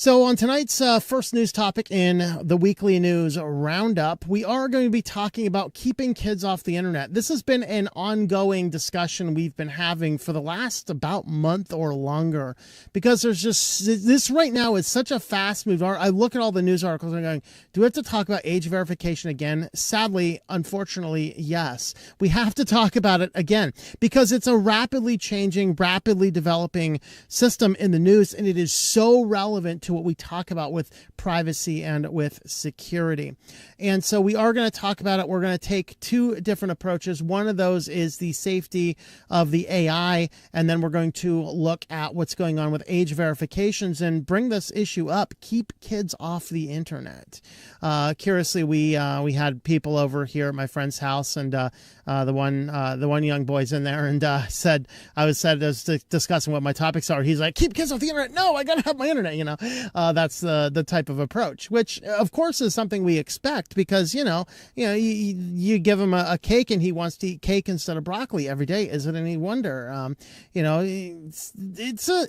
So on tonight's first news topic in the weekly news roundup, we are going to be talking about keeping kids off the internet. This has been an ongoing discussion we've been having for the last about month or longer, because there's just this right now is such a fast move. I look at all the news articles and I'm going, do we have to talk about age verification again? Sadly, unfortunately, yes. We have to talk about it again because it's a rapidly changing, rapidly developing system in the news, and it is so relevant to what we talk about with privacy and with security. And so we are going to talk about it. We're going to take two different approaches. One of those is the safety of the AI, and then we're going to look at what's going on with age verifications and bring this issue up. Keep kids off the internet. Curiously, we had people over here at my friend's house, and the one young boy's in there, and I was discussing what my topics are. He's like, keep kids off the internet. No, I gotta have my internet. That's the type of approach, which of course is something we expect, because you give him a cake and he wants to eat cake instead of broccoli every day. Is it any wonder? It's an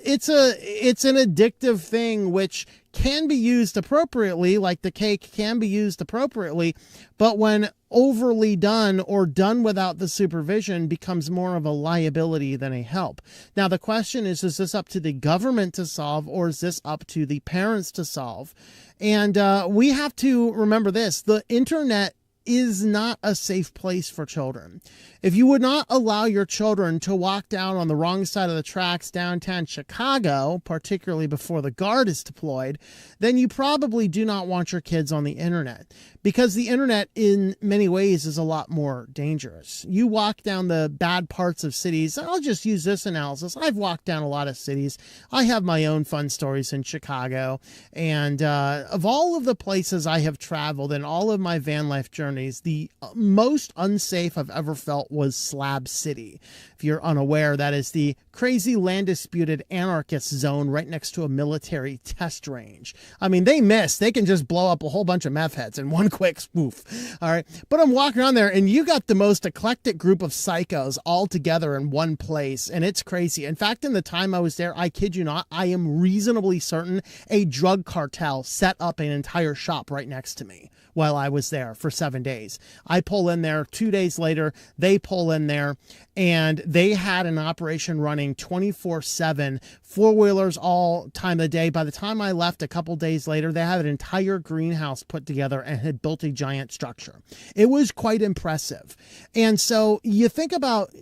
addictive thing which can be used appropriately, like the cake can be used appropriately, but when overly done or done without the supervision becomes more of a liability than a help. Now, the question is this up to the government to solve, or is this up to the parents to solve? And we have to remember this: the internet is not a safe place for children. If you would not allow your children to walk down on the wrong side of the tracks downtown Chicago, particularly before the guard is deployed, then you probably do not want your kids on the internet, because the internet in many ways is a lot more dangerous. You walk down the bad parts of cities. I'll just use this analysis. I've walked down a lot of cities. I have my own fun stories in Chicago. And of all of the places I have traveled in all of my van life journeys, the most unsafe I've ever felt was Slab City. If you're unaware, that is the crazy land disputed anarchist zone right next to a military test range. I mean, they can just blow up a whole bunch of meth heads in one quick spoof. All right. But I'm walking around there and you got the most eclectic group of psychos all together in one place. And it's crazy. In fact, in the time I was there, I kid you not, I am reasonably certain a drug cartel set up an entire shop right next to me while I was there for 7 days. I pull in there 2 days later, they pull in there, and they had an operation running 24/7, four-wheelers all time of the day. By the time I left a couple days later, they had an entire greenhouse put together and had built a giant structure. It was quite impressive. And so you think about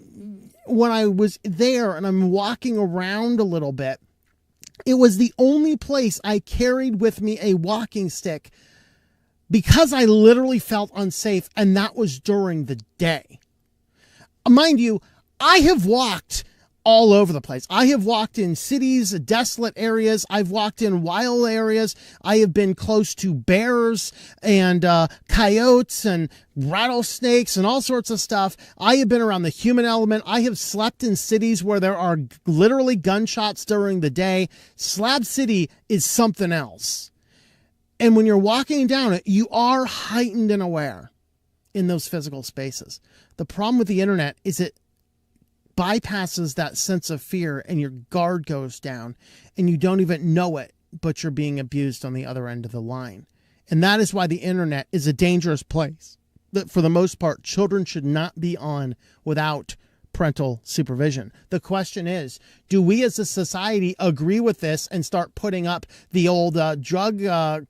when I was there and I'm walking around a little bit, it was the only place I carried with me a walking stick, because I literally felt unsafe, and that was during the day. Mind you, I have walked all over the place. I have walked in cities, desolate areas. I've walked in wild areas. I have been close to bears and coyotes and rattlesnakes and all sorts of stuff. I have been around the human element. I have slept in cities where there are literally gunshots during the day. Slab City is something else. And when you're walking down it, you are heightened and aware in those physical spaces. The problem with the internet is it bypasses that sense of fear, and your guard goes down and you don't even know it, but you're being abused on the other end of the line. And that is why the internet is a dangerous place that, for the most part, children should not be on without parental supervision. The question is, do we as a society agree with this and start putting up the old drug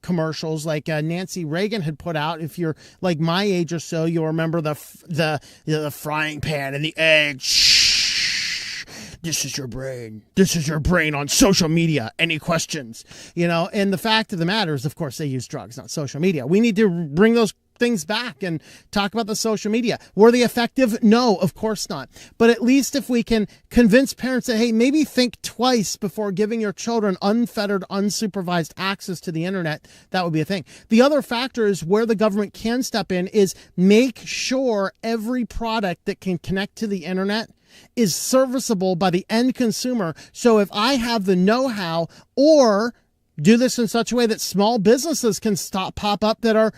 commercials like Nancy Reagan had put out? If you're like my age or so, you'll remember the frying pan and the egg. Shh, this is your brain. This is your brain on social media. Any questions? And the fact of the matter is, of course, they use drugs, not social media. We need to bring those things back and talk about the social media. Were they effective? No, of course not. But at least if we can convince parents that, hey, maybe think twice before giving your children unfettered, unsupervised access to the internet, that would be a thing. The other factor is where the government can step in is make sure every product that can connect to the internet is serviceable by the end consumer. So if I have the know-how or do this in such a way that small businesses can pop up that are,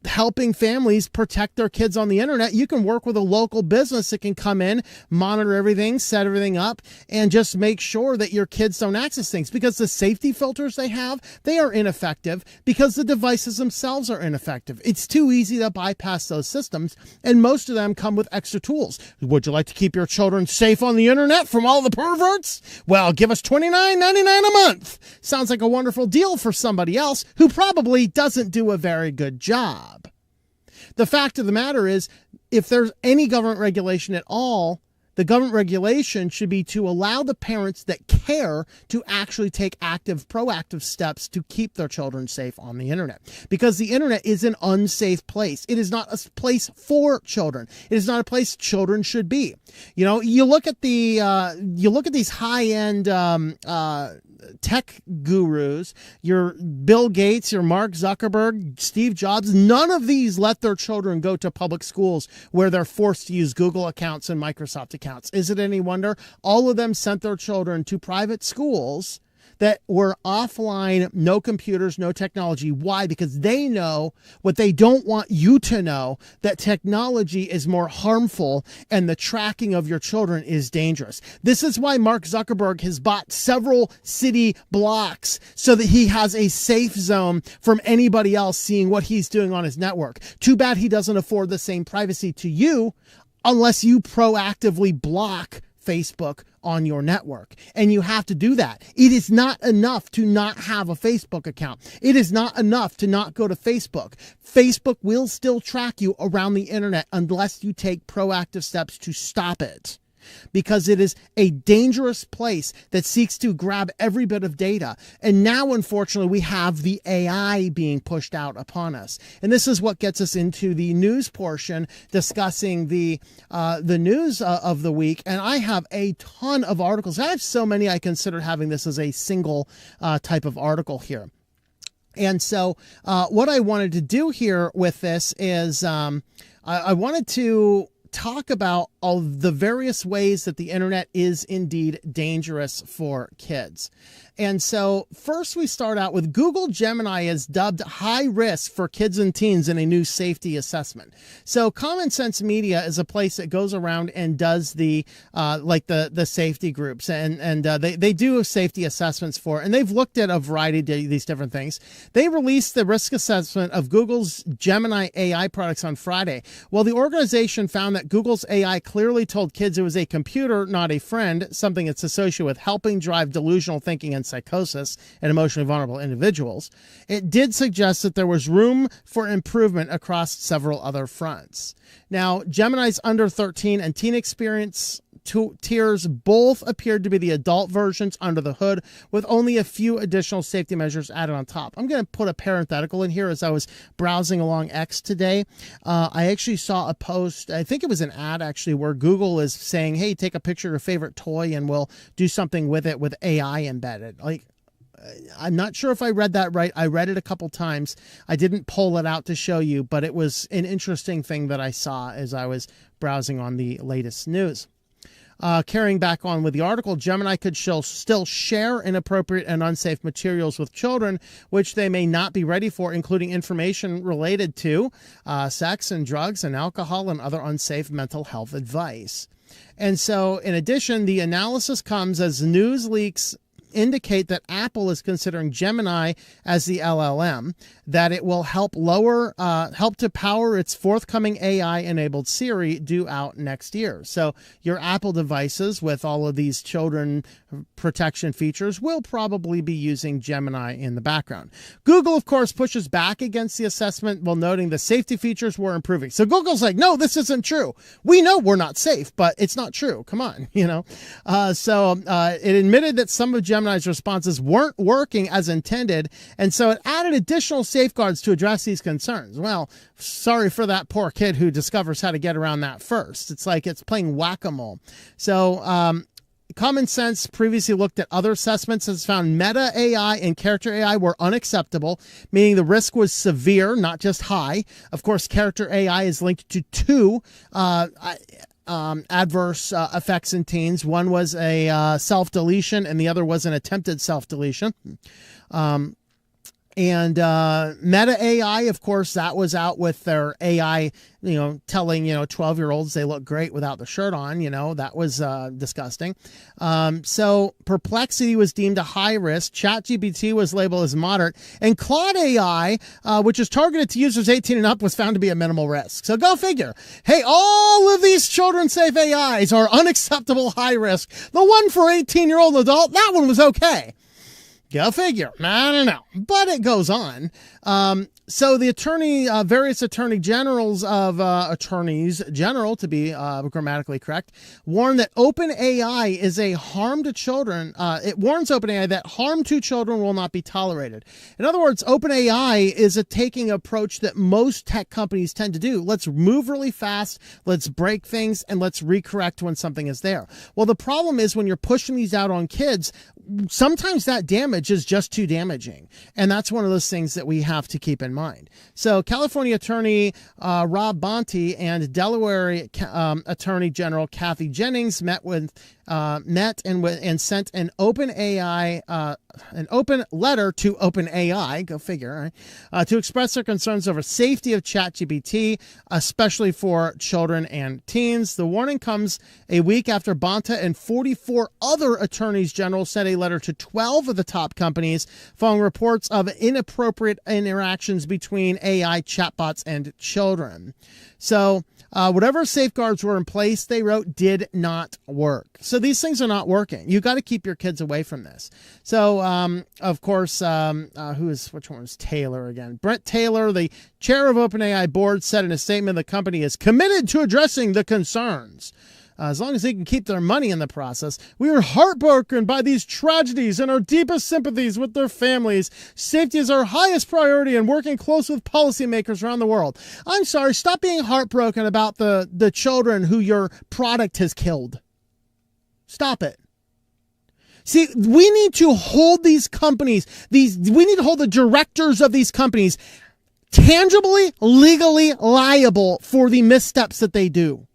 helping families protect their kids on the internet. You can work with a local business that can come in, monitor everything, set everything up, and just make sure that your kids don't access things, because the safety filters they have, they are ineffective because the devices themselves are ineffective. It's too easy to bypass those systems, and most of them come with extra tools. Would you like to keep your children safe on the internet from all the perverts? Well, give us $29.99 a month. Sounds like a wonderful deal for somebody else who probably doesn't do a very good job. The fact of the matter is, if there's any government regulation at all, the government regulation should be to allow the parents that care to actually take active, proactive steps to keep their children safe on the internet, because the internet is an unsafe place. It is not a place for children. It is not a place children should be. You look at these high-end tech gurus, your Bill Gates, your Mark Zuckerberg, Steve Jobs. None of these let their children go to public schools where they're forced to use Google accounts and Microsoft accounts. Is it any wonder? All of them sent their children to private schools that were offline, no computers, no technology. Why? Because they know what they don't want you to know, that technology is more harmful and the tracking of your children is dangerous. This is why Mark Zuckerberg has bought several city blocks so that he has a safe zone from anybody else seeing what he's doing on his network. Too bad he doesn't afford the same privacy to you unless you proactively block Facebook on your network. And you have to do that. It is not enough to not have a Facebook account. It is not enough to not go to Facebook. Facebook will still track you around the internet unless you take proactive steps to stop it, because it is a dangerous place that seeks to grab every bit of data. And now, unfortunately, we have the AI being pushed out upon us. And this is what gets us into the news portion, discussing the news of the week. And I have a ton of articles. I have so many, I consider having this as a single type of article here. And so what I wanted to do here with this is I wanted to talk about all the various ways that the internet is indeed dangerous for kids. And so first we start out with Google Gemini is dubbed high risk for kids and teens in a new safety assessment. So Common Sense Media is a place that goes around and does the safety groups, and they do safety assessments for, and they've looked at a variety of these different things. They released the risk assessment of Google's Gemini AI products on Friday. Well, the organization found that Google's AI clearly told kids it was a computer, not a friend, something it's associated with helping drive delusional thinking and psychosis in emotionally vulnerable individuals. It did suggest that there was room for improvement across several other fronts. Now, Gemini's under 13 and teen experience tiers both appeared to be the adult versions under the hood, with only a few additional safety measures added on top. I'm going to put a parenthetical in here. As I was browsing along X today, I actually saw a post, I think it was an ad actually, where Google is saying, hey, take a picture of your favorite toy and we'll do something with it with AI embedded. Like, I'm not sure if I read that right. I read it a couple times. I didn't pull it out to show you, but it was an interesting thing that I saw as I was browsing on the latest news. Carrying back on with the article, Gemini could still share inappropriate and unsafe materials with children, which they may not be ready for, including information related to sex and drugs and alcohol and other unsafe mental health advice. And so, in addition, the analysis comes as news leaks indicate that Apple is considering Gemini as the LLM, that it will help to power its forthcoming AI-enabled Siri due out next year. So your Apple devices with all of these children protection features will probably be using Gemini in the background. Google, of course, pushes back against the assessment while noting the safety features were improving. So Google's like, no, this isn't true. We know we're not safe, but it's not true. Come on, So it admitted that some of Gemini's responses weren't working as intended, and so it added additional safeguards to address these concerns. Well, sorry for that poor kid who discovers how to get around that first. It's like it's playing whack-a-mole. So Common Sense previously looked at other assessments and has found Meta AI and Character AI were unacceptable, meaning the risk was severe, not just high. Of course, Character AI is linked to two adverse effects in teens. One was a self-deletion, and the other was an attempted self-deletion. And Meta AI, of course, that was out with their AI, telling, 12-year-olds they look great without the shirt on, that was disgusting. So Perplexity was deemed a high risk. ChatGPT was labeled as moderate. And Claude AI, which is targeted to users 18 and up, was found to be a minimal risk. So go figure. Hey, all of these children-safe AIs are unacceptable high risk. The one for 18-year-old adult, that one was okay. Go figure. I don't know. But it goes on. So the various attorney generals of attorneys general, to be grammatically correct, warn that OpenAI is a harm to children. It warns OpenAI that harm to children will not be tolerated. In other words, OpenAI is taking an approach that most tech companies tend to do. Let's move really fast. Let's break things and let's recorrect when something is there. Well, the problem is when you're pushing these out on kids, sometimes that damage is just too damaging. And that's one of those things that we have to keep in mind. So California Attorney Rob Bonte and Delaware Attorney General Kathy Jennings met and sent an open letter to OpenAI, go figure, right, to express their concerns over safety of ChatGPT, especially for children and teens. The warning comes a week after Bonta and 44 other attorneys general sent a letter to 12 of the top companies following reports of inappropriate interactions between AI chatbots and children. So whatever safeguards were in place, they wrote, did not work. So these things are not working. You got to keep your kids away from this. So, of course, which one was Taylor again? Brett Taylor, the chair of OpenAI board, said in a statement the company is committed to addressing the concerns. As long as they can keep their money in the process. We are heartbroken by these tragedies and our deepest sympathies with their families. Safety is our highest priority and working close with policymakers around the world. I'm sorry, stop being heartbroken about the children who your product has killed. Stop it. See, we need to hold these companies, we need to hold the directors of these companies tangibly, legally liable for the missteps that they do.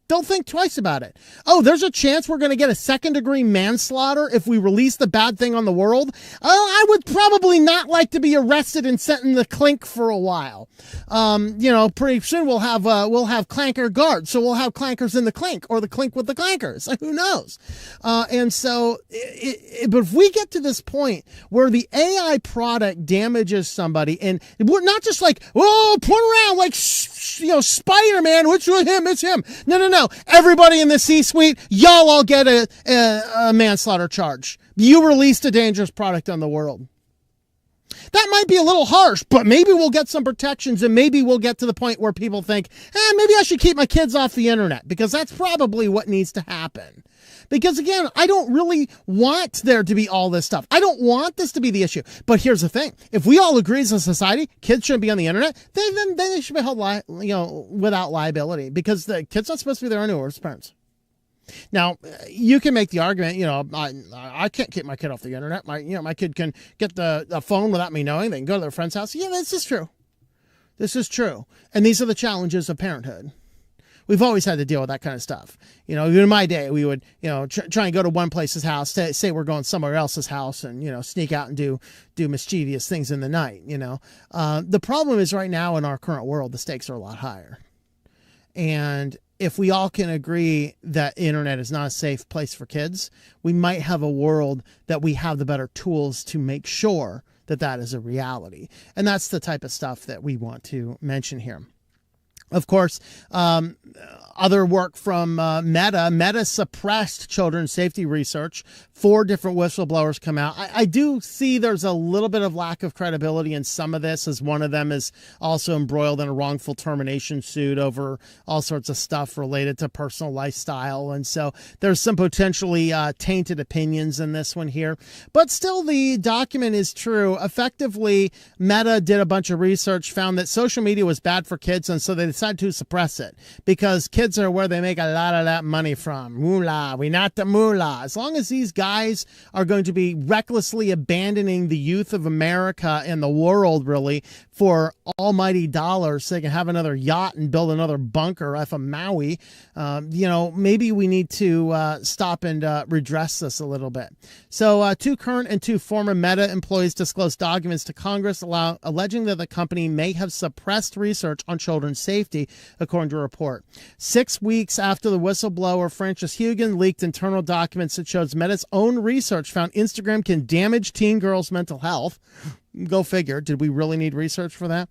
Don't think twice about it. Oh, there's a chance we're going to get a second-degree manslaughter if we release the bad thing on the world. Oh, I would probably not like to be arrested and sent in the clink for a while. Pretty soon we'll have clanker guards, so we'll have clankers in the clink or the clink with the clankers. Who knows? But if we get to this point where the AI product damages somebody, and we're not just like, oh, point around like, Spider-Man, which was him? It's him. No. Everybody in the C-suite, y'all all get a manslaughter charge. You released a dangerous product on the world. That might be a little harsh, but maybe we'll get some protections and maybe we'll get to the point where people think, maybe I should keep my kids off the internet, because that's probably what needs to happen. Because again, I don't really want there to be all this stuff. I don't want this to be the issue. But here's the thing. If we all agree as a society, kids shouldn't be on the internet, then they should be held without liability, because the kid's not supposed to be their own worst parents. Now, you can make the argument, I can't keep my kid off the internet. My kid can get the phone without me knowing. They can go to their friend's house. Yeah, this is true. This is true. And these are the challenges of parenthood. We've always had to deal with that kind of stuff. Even in my day, we would, try and go to one place's house, say we're going somewhere else's house and, sneak out and do mischievous things in the night, The problem is right now in our current world, the stakes are a lot higher. And if we all can agree that the internet is not a safe place for kids, we might have a world that we have the better tools to make sure that that is a reality. And that's the type of stuff that we want to mention here. Of course, other work from Meta suppressed children's safety research. 4 different whistleblowers come out. I do see there's a little bit of lack of credibility in some of this, as one of them is also embroiled in a wrongful termination suit over all sorts of stuff related to personal lifestyle. And so there's some potentially tainted opinions in this one here. But still, the document is true. Effectively, Meta did a bunch of research, found that social media was bad for kids, and so they decided to suppress it because kids are where they make a lot of that money from. Moolah, we not the moolah. As long as these guys are going to be recklessly abandoning the youth of America and the world, really, for almighty dollars, so they can have another yacht and build another bunker off of Maui, maybe we need to stop and redress this a little bit. So 2 current and 2 former Meta employees disclosed documents to Congress alleging that the company may have suppressed research on children's safety, according to a report. 6 weeks after the whistleblower Francis Hugan leaked internal documents that shows Meta's own research found Instagram can damage teen girls' mental health. Go figure. Did we really need research for that?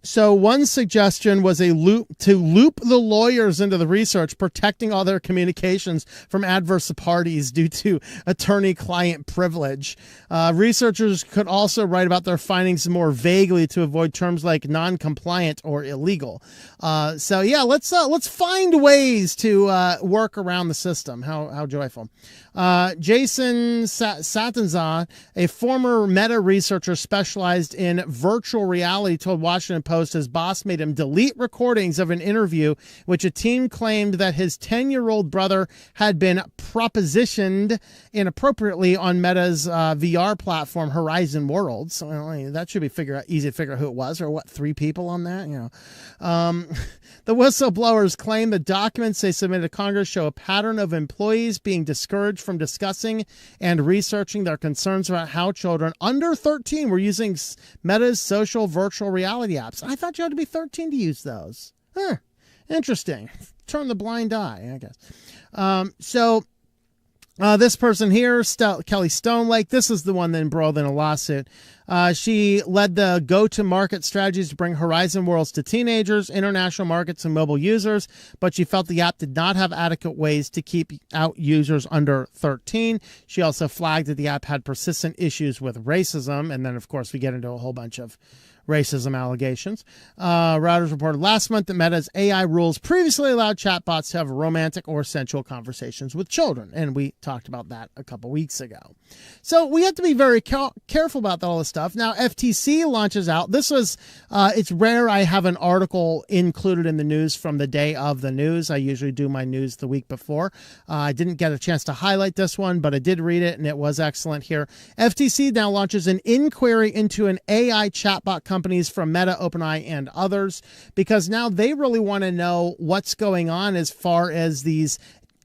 So one suggestion was to loop the lawyers into the research, protecting all their communications from adverse parties due to attorney-client privilege. Researchers could also write about their findings more vaguely to avoid terms like non-compliant or illegal. Let's find ways to work around the system. How joyful. Jason Satanzan, a former Meta researcher specialized in virtual reality, told Washington Post his boss made him delete recordings of an interview which a teen claimed that his 10-year-old brother had been propositioned inappropriately on Meta's VR platform Horizon Worlds. So, that should be easy to figure out who it was, or what, 3 people on that, The whistleblowers claim the documents they submitted to Congress show a pattern of employees being discouraged from discussing and researching their concerns about how children under 13 were using Meta's social virtual reality apps. I thought you had to be 13 to use those. Interesting. Turn the blind eye, I guess. This person here, Kelly Stonelake, this is the one that embroiled in a lawsuit. She led the go-to-market strategies to bring Horizon Worlds to teenagers, international markets, and mobile users, but she felt the app did not have adequate ways to keep out users under 13. She also flagged that the app had persistent issues with racism, and then, of course, we get into a whole bunch of racism allegations. Reuters reported last month that Meta's AI rules previously allowed chatbots to have romantic or sensual conversations with children, and we talked about that a couple weeks ago. So we have to be very careful about all this stuff. Now, FTC launches out. This was, it's rare I have an article included in the news from the day of the news. I usually do my news the week before. I didn't get a chance to highlight this one, but I did read it, and it was excellent here. FTC now launches an inquiry into an AI chatbot companies from Meta, OpenAI, and others, because now they really want to know what's going on as far as these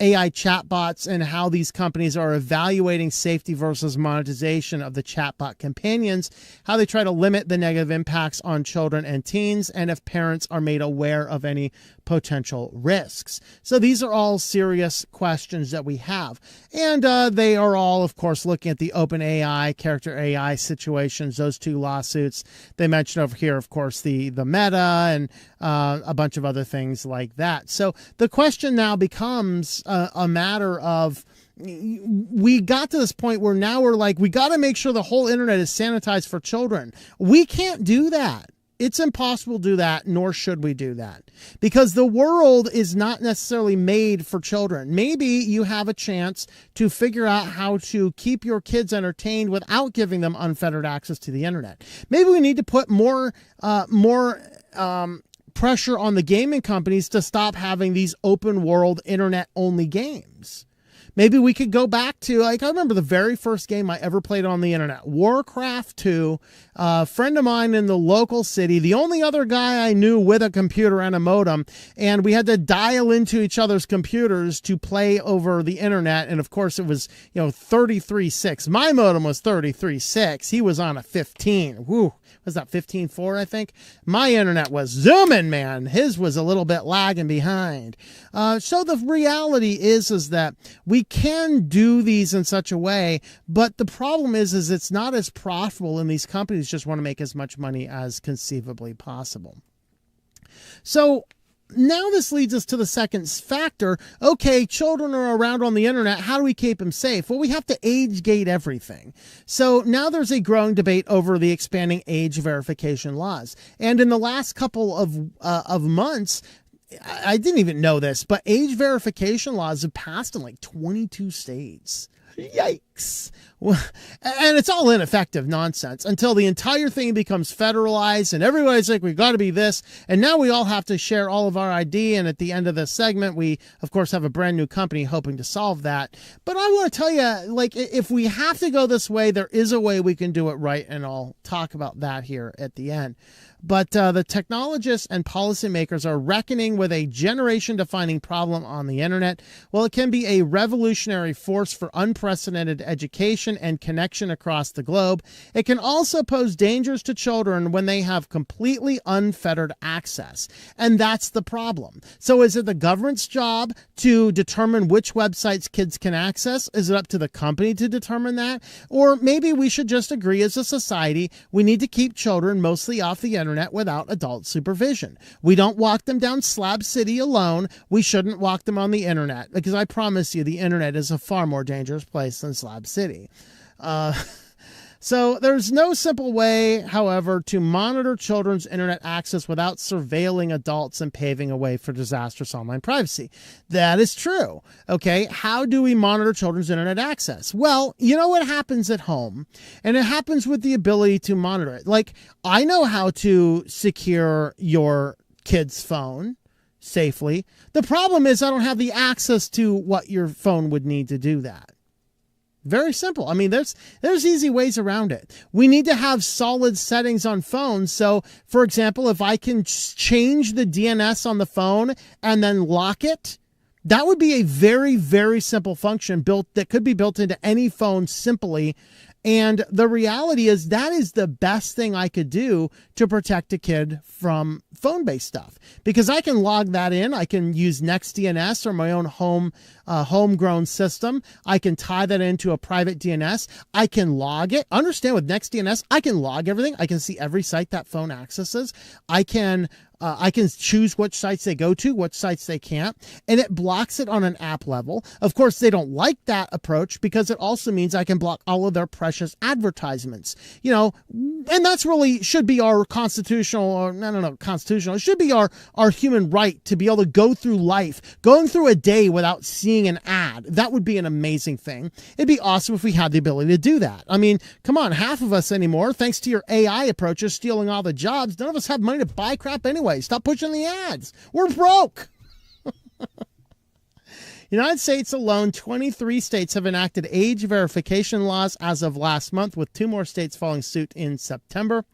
AI chatbots and how these companies are evaluating safety versus monetization of the chatbot companions, how they try to limit the negative impacts on children and teens, and if parents are made aware of any potential risks. So these are all serious questions that we have. And they are all, of course, looking at the OpenAI, character AI situations, those 2 lawsuits. They mentioned over here, of course, the Meta and a bunch of other things like that. So the question now becomes a matter of, we got to this point where now we're like, we got to make sure the whole internet is sanitized for children. We can't do that. It's impossible to do that, nor should we do that, because the world is not necessarily made for children. Maybe you have a chance to figure out how to keep your kids entertained without giving them unfettered access to the internet. Maybe we need to put more pressure on the gaming companies to stop having these open world internet only games. Maybe we could go back to, like, I remember the very first game I ever played on the internet, Warcraft 2. A friend of mine in the local city, the only other guy I knew with a computer and a modem, and we had to dial into each other's computers to play over the internet. And of course it was, 33.6. My modem was 33.6. He was on a 15. Woo. Was that 15.4, I think? My internet was zooming, man. His was a little bit lagging behind. So the reality is that we can do these in such a way, but the problem is it's not as profitable, and these companies just want to make as much money as conceivably possible. So now this leads us to the second factor. Okay, children are around on the internet. How do we keep them safe? Well, we have to age gate everything. So now there's a growing debate over the expanding age verification laws. And in the last couple of months, I didn't even know this, but age verification laws have passed in like 22 states. Yikes. And it's all ineffective nonsense until the entire thing becomes federalized and everybody's like, we've got to be this. And now we all have to share all of our ID. And at the end of this segment, we, of course, have a brand new company hoping to solve that. But I want to tell you, like, if we have to go this way, there is a way we can do it right. And I'll talk about that here at the end. But the technologists and policymakers are reckoning with a generation-defining problem on the internet. Well, it can be a revolutionary force for unprecedented education and connection across the globe. It can also pose dangers to children when they have completely unfettered access. And that's the problem. So is it the government's job to determine which websites kids can access? Is it up to the company to determine that? Or maybe we should just agree as a society we need to keep children mostly off the internet without adult supervision. We don't walk them down Slab City alone. We shouldn't walk them on the internet, because I promise you the internet is a far more dangerous place than Slab City. So there's no simple way, however, to monitor children's internet access without surveilling adults and paving a way for disastrous online privacy. That is true. Okay, how do we monitor children's internet access? Well, you know what happens at home, and it happens with the ability to monitor it. Like, I know how to secure your kid's phone safely. The problem is I don't have the access to what your phone would need to do that. Very simple. I mean, there's easy ways around it. We need to have solid settings on phones. So, for example, if I can change the DNS on the phone and then lock it, that would be a very, very simple function that could be built into any phone simply. And the reality is that is the best thing I could do to protect a kid from phone-based stuff, because I can log that in. I can use NextDNS or my own homegrown system. I can tie that into a private DNS. I can log it. Understand, with NextDNS, I can log everything. I can see every site that phone accesses. I can choose which sites they go to, which sites they can't, and it blocks it on an app level. Of course, they don't like that approach because it also means I can block all of their precious advertisements. You know, and that's really should be our constitutional, or no, constitutional. It should be our human right to be able to go through life, going through a day without seeing an ad. That would be an amazing thing. It'd be awesome if we had the ability to do that. I mean, come on, half of us anymore, thanks to your AI approaches stealing all the jobs, none of us have money to buy crap anyway. Stop pushing the ads. We're broke. United States alone, 23 states have enacted age verification laws as of last month, with 2 more states following suit in September.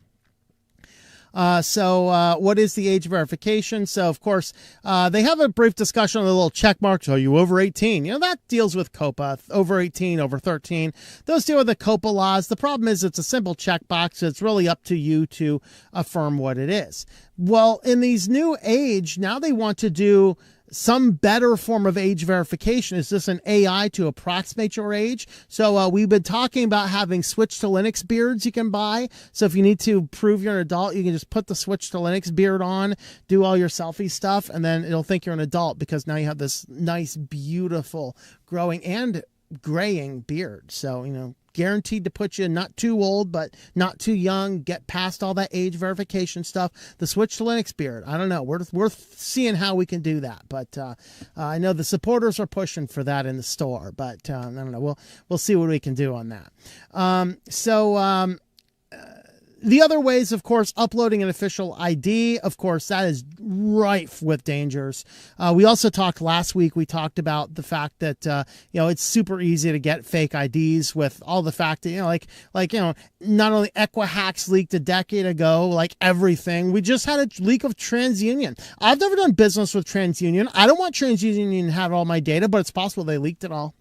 So what is the age verification? So, of course, they have a brief discussion on the little check marks. Are you over 18? You know, that deals with COPA, over 18, over 13. Those deal with the COPA laws. The problem is it's a simple checkbox. It's really up to you to affirm what it is. Well, in these new age, now they want to do some better form of age verification. Is this an AI to approximate your age? So we've been talking about having switch to Linux beards you can buy. So if you need to prove you're an adult, you can just put the switch to Linux beard on, do all your selfie stuff, and then it'll think you're an adult because now you have this nice, beautiful growing and graying beard. So, you know, guaranteed to put you not too old, but not too young, get past all that age verification stuff. The switch to Linux beard. I don't know. We're seeing how we can do that. But I know the supporters are pushing for that in the store. But I don't know. We'll see what we can do on that. The other ways, of course, uploading an official ID. Of course, that is rife with dangers. We also talked last week, we talked about the fact that, you know, it's super easy to get fake IDs with all the fact that, you know, you know, not only Equihacks leaked a decade ago, like everything. We just had a leak of TransUnion. I've never done business with TransUnion. I don't want TransUnion to have all my data, but it's possible they leaked it all.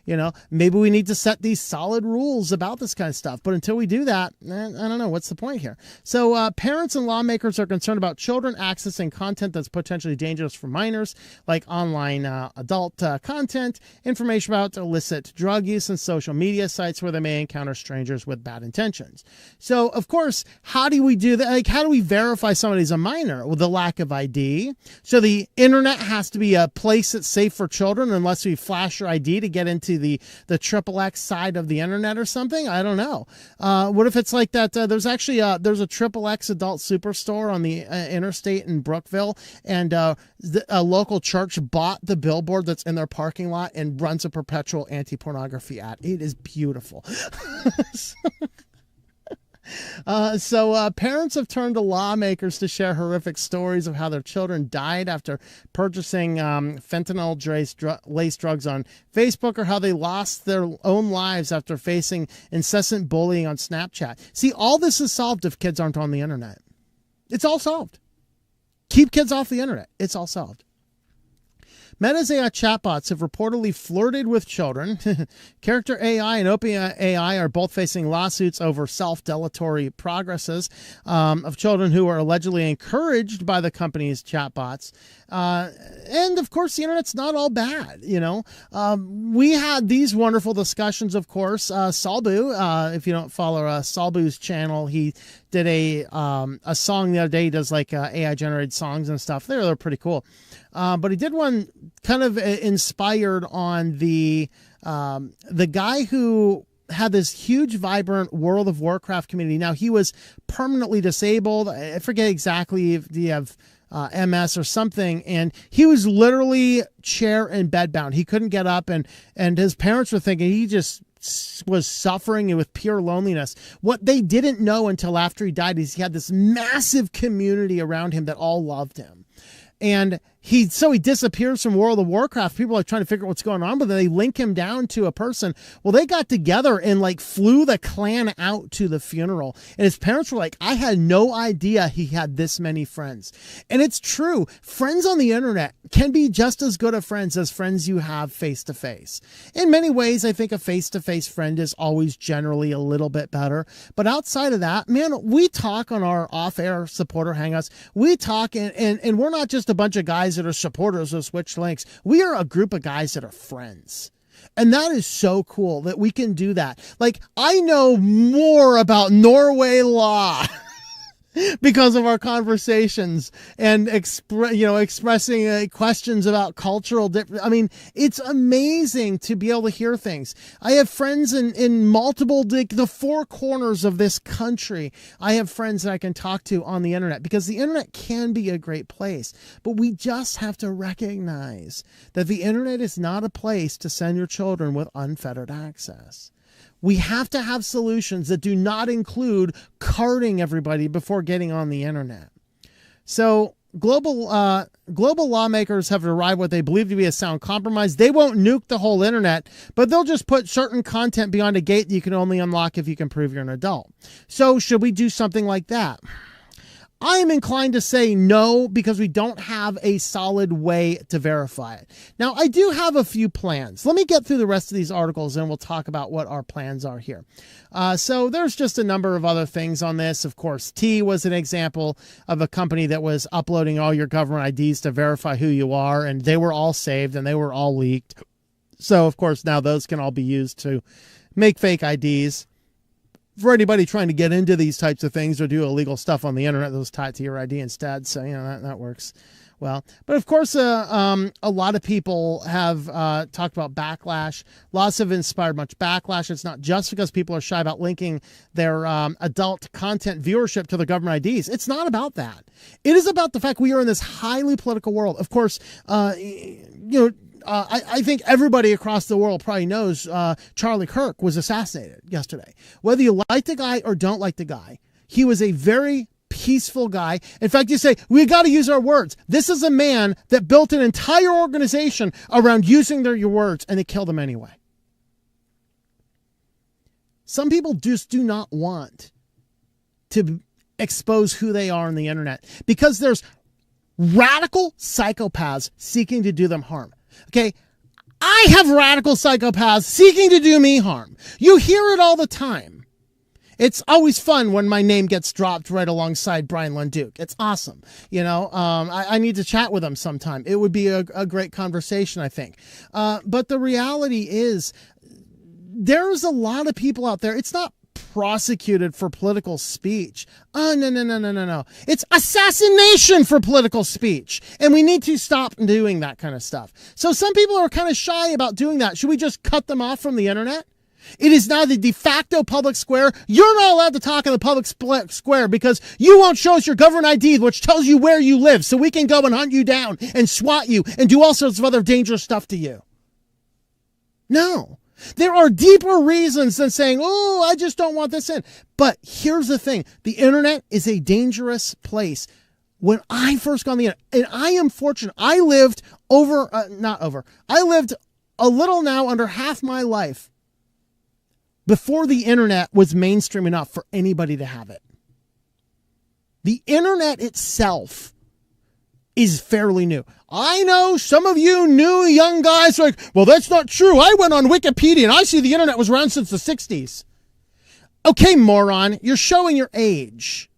You know, maybe we need to set these solid rules about this kind of stuff. But until we do that, I don't know. What's the point here? So parents and lawmakers are concerned about children accessing content that's potentially dangerous for minors, like online adult content, information about illicit drug use, and social media sites where they may encounter strangers with bad intentions. So, of course, how do we do that? Like, how do we verify somebody's a minor with the lack of ID? So the internet has to be a place that's safe for children unless we flash your ID to get into to the XXX side of the internet or something? I don't know. What if it's like that? There's actually there's a XXX adult superstore on the interstate in Brookville, and a local church bought the billboard that's in their parking lot and runs a perpetual anti-pornography ad. It is beautiful. So parents have turned to lawmakers to share horrific stories of how their children died after purchasing fentanyl-laced drugs on Facebook, or how they lost their own lives after facing incessant bullying on Snapchat. See, all this is solved if kids aren't on the internet. It's all solved. Keep kids off the internet. It's all solved. Meta's AI chatbots have reportedly flirted with children. Character AI and OpenAI are both facing lawsuits over self-deletory progresses of children who are allegedly encouraged by the company's chatbots. And of course, the internet's not all bad. You know, we had these wonderful discussions. Of course, Salbu. If you don't follow Salbu's channel, he did a song the other day. He does like AI generated songs and stuff. They're pretty cool. But he did one kind of inspired on the guy who had this huge, vibrant World of Warcraft community. Now, he was permanently disabled. I forget exactly if you have MS or something, and he was literally chair and bedbound. He couldn't get up, and his parents were thinking he just was suffering with pure loneliness. What they didn't know until after he died is he had this massive community around him that all loved him. And he disappears from World of Warcraft. People are trying to figure out what's going on, but then they link him down to a person. Well, they got together and like flew the clan out to the funeral. And his parents were like, I had no idea he had this many friends. And it's true. Friends on the internet can be just as good of friends as friends you have face to face. In many ways, I think a face-to-face friend is always generally a little bit better. But outside of that, man, we talk on our off-air supporter hangouts. We talk and we're not just a bunch of guys that are supporters of Switch Links. We are a group of guys that are friends. And that is so cool that we can do that. Like, I know more about Norway law because of our conversations and expressing questions about cultural difference. I mean, it's amazing to be able to hear things. I have friends in multiple, the four corners of this country. I have friends that I can talk to on the internet, because the internet can be a great place, but we just have to recognize that the internet is not a place to send your children with unfettered access. We have to have solutions that do not include carding everybody before getting on the internet. So global lawmakers have arrived what they believe to be a sound compromise. They won't nuke the whole internet, but they'll just put certain content beyond a gate that you can only unlock if you can prove you're an adult. So should we do something like that? I am inclined to say no, because we don't have a solid way to verify it. Now, I do have a few plans. Let me get through the rest of these articles and we'll talk about what our plans are here. So there's just a number of other things on this. Of course, T was an example of a company that was uploading all your government IDs to verify who you are, and they were all saved and they were all leaked. So, of course, now those can all be used to make fake IDs. For anybody trying to get into these types of things or do illegal stuff on the internet, those tied to your ID instead. So, you know, that works well. But of course, a lot of people have talked about backlash. Laws have inspired much backlash. It's not just because people are shy about linking their adult content viewership to their government IDs. It's not about that. It is about the fact we are in this highly political world. Of course, I think everybody across the world probably knows Charlie Kirk was assassinated yesterday. Whether you like the guy or don't like the guy, he was a very peaceful guy. In fact, you say, we got to use our words. This is a man that built an entire organization around using your words, and they killed him anyway. Some people just do not want to expose who they are on the internet because there's radical psychopaths seeking to do them harm. Okay, I have radical psychopaths seeking to do me harm. You hear it all the time. It's always fun when my name gets dropped right alongside Brian Lunduke. It's awesome. You know, I need to chat with him sometime. It would be a great conversation, I think. But the reality is, there's a lot of people out there. It's not prosecuted for political speech. Oh, no. It's assassination for political speech. And we need to stop doing that kind of stuff. So some people are kind of shy about doing that. Should we just cut them off from the internet? It is now the de facto public square. You're not allowed to talk in the public square because you won't show us your government ID, which tells you where you live, so we can go and hunt you down and swat you and do all sorts of other dangerous stuff to you. No. There are deeper reasons than saying, oh, I just don't want this in. But here's the thing. The internet is a dangerous place. When I first got on the internet, and I am fortunate, I lived I lived a little now under half my life before the internet was mainstream enough for anybody to have it. The internet itself is fairly new. I know some of you new young guys are like, well, that's not true. I went on Wikipedia and I see the internet was around since the 60s. Okay, moron, you're showing your age.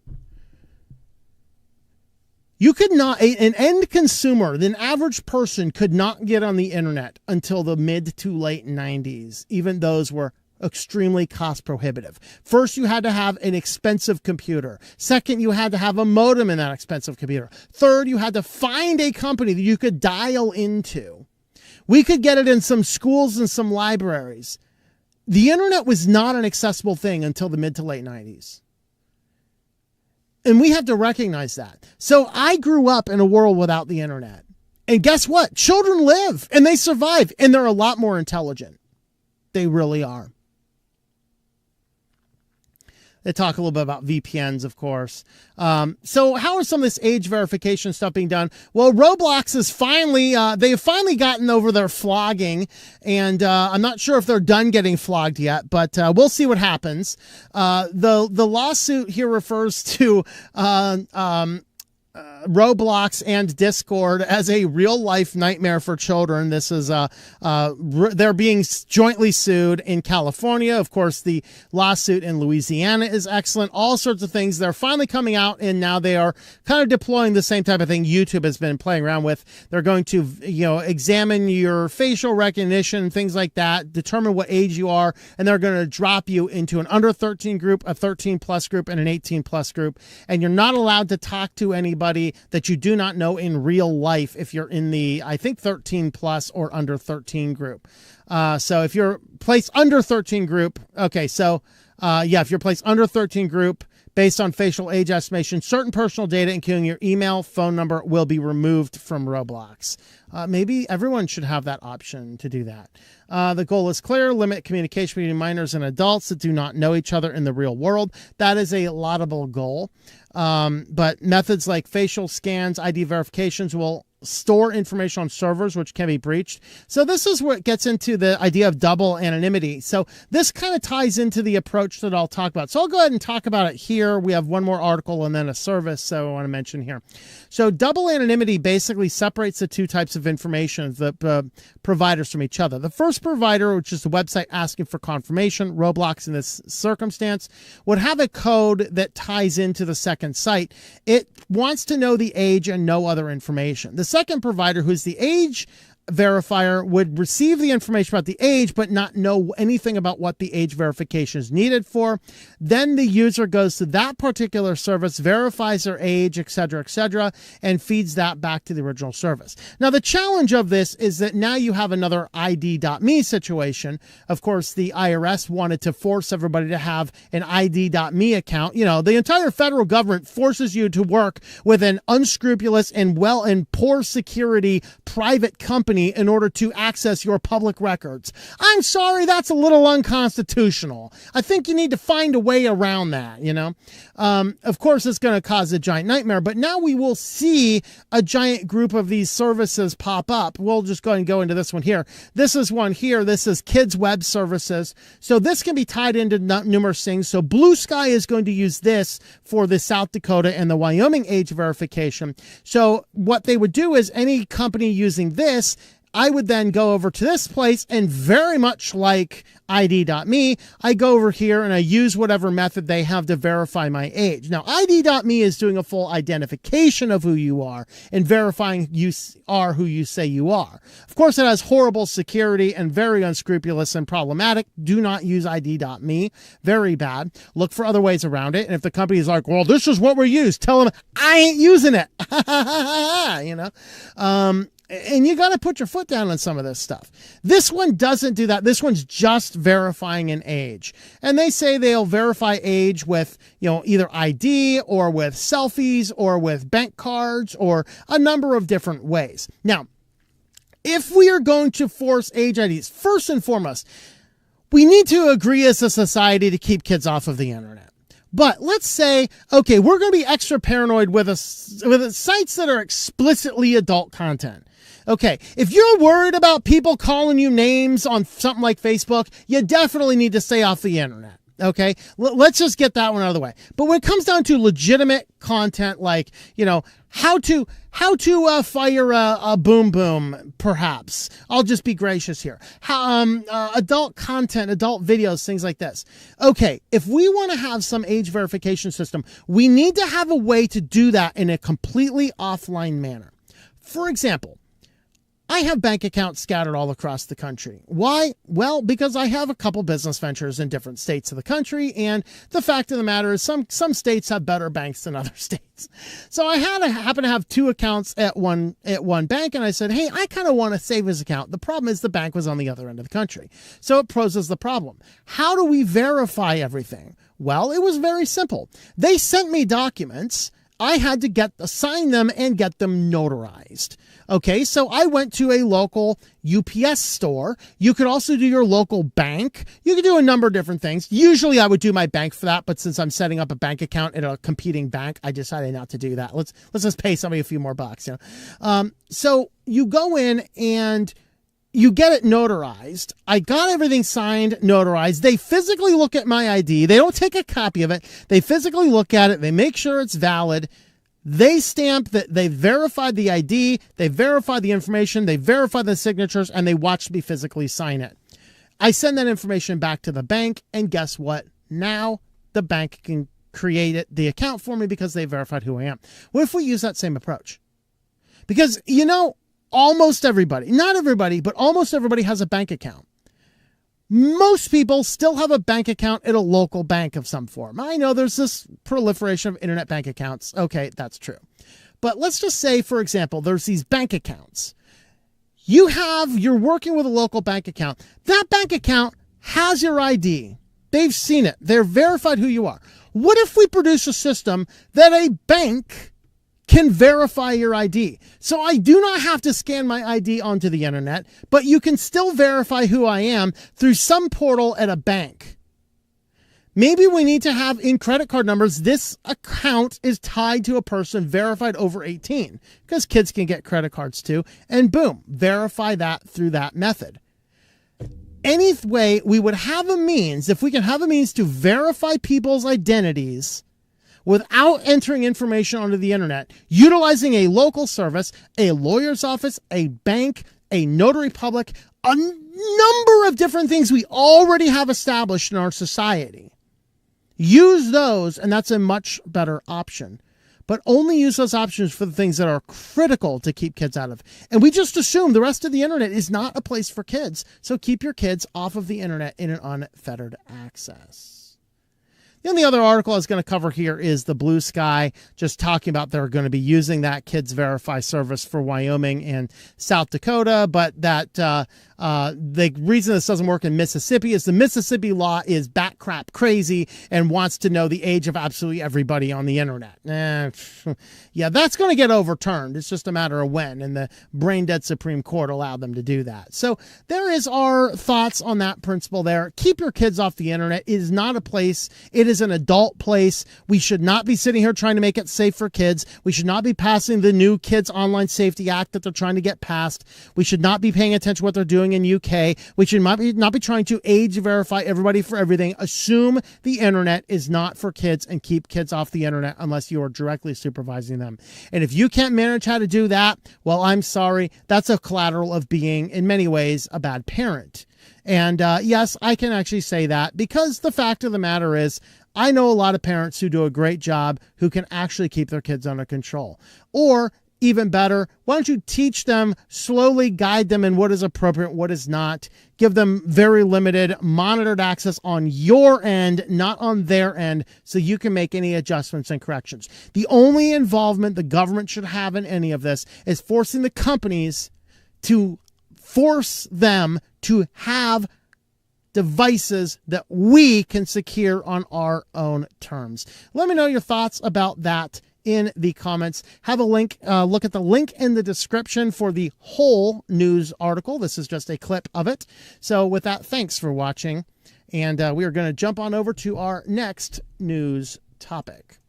You could not, an end consumer, an average person could not get on the internet until the mid to late 90s. Even those were extremely cost prohibitive. First, you had to have an expensive computer. Second, you had to have a modem in that expensive computer. Third, you had to find a company that you could dial into. We could get it in some schools and some libraries. The internet was not an accessible thing until the mid to late 90s. And we have to recognize that. So I grew up in a world without the internet. And guess what? Children live and they survive and they're a lot more intelligent. They really are. They talk a little bit about VPNs, of course. So how is some of this age verification stuff being done? Well, Roblox is finally, they've finally gotten over their flogging, and I'm not sure if they're done getting flogged yet, but we'll see what happens. The lawsuit here refers to Roblox and Discord as a real life nightmare for children. This is they're being jointly sued in California. Of course, the lawsuit in Louisiana is excellent. All sorts of things. They're finally coming out, and now they are kind of deploying the same type of thing YouTube has been playing around with. They're going to, examine your facial recognition, things like that, determine what age you are, and they're going to drop you into an under 13 group, a 13 plus group, and an 18 plus group. And you're not allowed to talk to anybody that you do not know in real life if you're in the, I think, 13 plus or under 13 group. So if you're placed under 13 group, okay, so if you're placed under 13 group, based on facial age estimation, certain personal data, including your email, phone number, will be removed from Roblox. Maybe everyone should have that option to do that. The goal is clear: limit communication between minors and adults that do not know each other in the real world. That is a laudable goal. But methods like facial scans, ID verifications will store information on servers, which can be breached. So this is where it gets into the idea of double anonymity. So this kind of ties into the approach that I'll talk about. So I'll go ahead and talk about it here. We have one more article and then a service, so I want to mention here. So double anonymity basically separates the two types of information, the providers, from each other. The first provider, which is the website asking for confirmation, Roblox in this circumstance, would have a code that ties into the second site. It wants to know the age and no other information. The second provider, who's the age verifier, would receive the information about the age but not know anything about what the age verification is needed for. Then the user goes to that particular service, verifies their age, etc., and feeds that back to the original service. Now, the challenge of this is that now you have another ID.me situation. Of course, the IRS wanted to force everybody to have an ID.me account. The entire federal government forces you to work with an unscrupulous and poor security private company in order to access your public records. I'm sorry, that's a little unconstitutional. I think you need to find a way around that, Of course, it's going to cause a giant nightmare, but now we will see a giant group of these services pop up. We'll just go ahead and go into this one here. This is one here. This is Kids Web Services. So this can be tied into numerous things. So Bluesky is going to use this for the South Dakota and the Wyoming age verification. So what they would do is any company using this I would then go over to this place, and very much like ID.me, I go over here and I use whatever method they have to verify my age. Now, ID.me is doing a full identification of who you are and verifying you are who you say you are. Of course, it has horrible security and very unscrupulous and problematic. Do not use ID.me. Very bad. Look for other ways around it. And if the company is like, well, this is what we use, tell them I ain't using it. You know? And you got to put your foot down on some of this stuff. This one doesn't do that. This one's just verifying an age. And they say they'll verify age with, you know, either ID or with selfies or with bank cards or a number of different ways. Now, if we are going to force age IDs, first and foremost, we need to agree as a society to keep kids off of the internet. But let's say, okay, we're going to be extra paranoid with sites that are explicitly adult content. Okay, if you're worried about people calling you names on something like Facebook, you definitely need to stay off the internet. Okay, let's just get that one out of the way. But when it comes down to legitimate content, like, you know, how to fire a boom boom, perhaps. I'll just be gracious here. Adult content, adult videos, things like this. Okay, if we want to have some age verification system, we need to have a way to do that in a completely offline manner. For example, I have bank accounts scattered all across the country. Why? Well, because I have a couple business ventures in different states of the country, and the fact of the matter is some states have better banks than other states. So I happen to have two accounts at one bank, and I said, hey, I kind of want to save his account. The problem is the bank was on the other end of the country. So it poses the problem. How do we verify everything? Well, it was very simple. They sent me documents. I had to sign them and get them notarized. Okay, so I went to a local UPS store. You could also do your local bank. You could do a number of different things. Usually I would do my bank for that, but since I'm setting up a bank account at a competing bank, I decided not to do that. Let's just pay somebody a few more bucks. You know? So you go in and you get it notarized. I got everything signed, notarized. They physically look at my ID. They don't take a copy of it. They physically look at it. They make sure it's valid. They stamp that they verified the ID, they verified the information, they verified the signatures, and they watched me physically sign it. I send that information back to the bank, and guess what? Now the bank can create the account for me because they verified who I am. What if we use that same approach? Because, you know, almost everybody, not everybody, but almost everybody has a bank account. Most people still have a bank account at a local bank of some form. I know there's this proliferation of internet bank accounts. Okay, that's true. But let's just say, for example, there's these bank accounts. You're working with a local bank account. That bank account has your ID. They've seen it. They're verified who you are. What if we produce a system that a bank can verify your ID? So I do not have to scan my ID onto the internet, but you can still verify who I am through some portal at a bank. Maybe we need to have in credit card numbers, this account is tied to a person verified over 18, because kids can get credit cards too, and boom, verify that through that method. Any way we would have a means, if we can have a means to verify people's identities without entering information onto the internet, utilizing a local service, a lawyer's office, a bank, a notary public, a number of different things we already have established in our society. Use those, and that's a much better option. But only use those options for the things that are critical to keep kids out of. And we just assume the rest of the internet is not a place for kids. So keep your kids off of the internet in an unfettered access. The only other article I was going to cover here is the Bluesky, just talking about they're going to be using that Kids Verify service for Wyoming and South Dakota, but that the reason this doesn't work in Mississippi is the Mississippi law is bat crap crazy and wants to know the age of absolutely everybody on the internet. Yeah, that's going to get overturned. It's just a matter of when, and the brain-dead Supreme Court allowed them to do that. So there is our thoughts on that principle there. Keep your kids off the internet. It is not a place, it is an adult place. We should not be sitting here trying to make it safe for kids. We should not be passing the new Kids Online Safety Act that they're trying to get passed. We should not be paying attention to what they're doing in UK. We should not be trying to age verify everybody for everything. Assume the internet is not for kids and keep kids off the internet unless you are directly supervising them. And if you can't manage how to do that, well, I'm sorry. That's a collateral of being, in many ways, a bad parent. And yes, I can actually say that because the fact of the matter is, I know a lot of parents who do a great job who can actually keep their kids under control. Or even better, why don't you teach them, slowly guide them in what is appropriate, what is not, give them very limited monitored access on your end, not on their end, so you can make any adjustments and corrections. The only involvement the government should have in any of this is forcing the companies to force them to have devices that we can secure on our own terms. Let me know your thoughts about that in the comments. Have a link, look at the link in the description for the whole news article. This is just a clip of it. So with that, thanks for watching. And we are going to jump on over to our next news topic.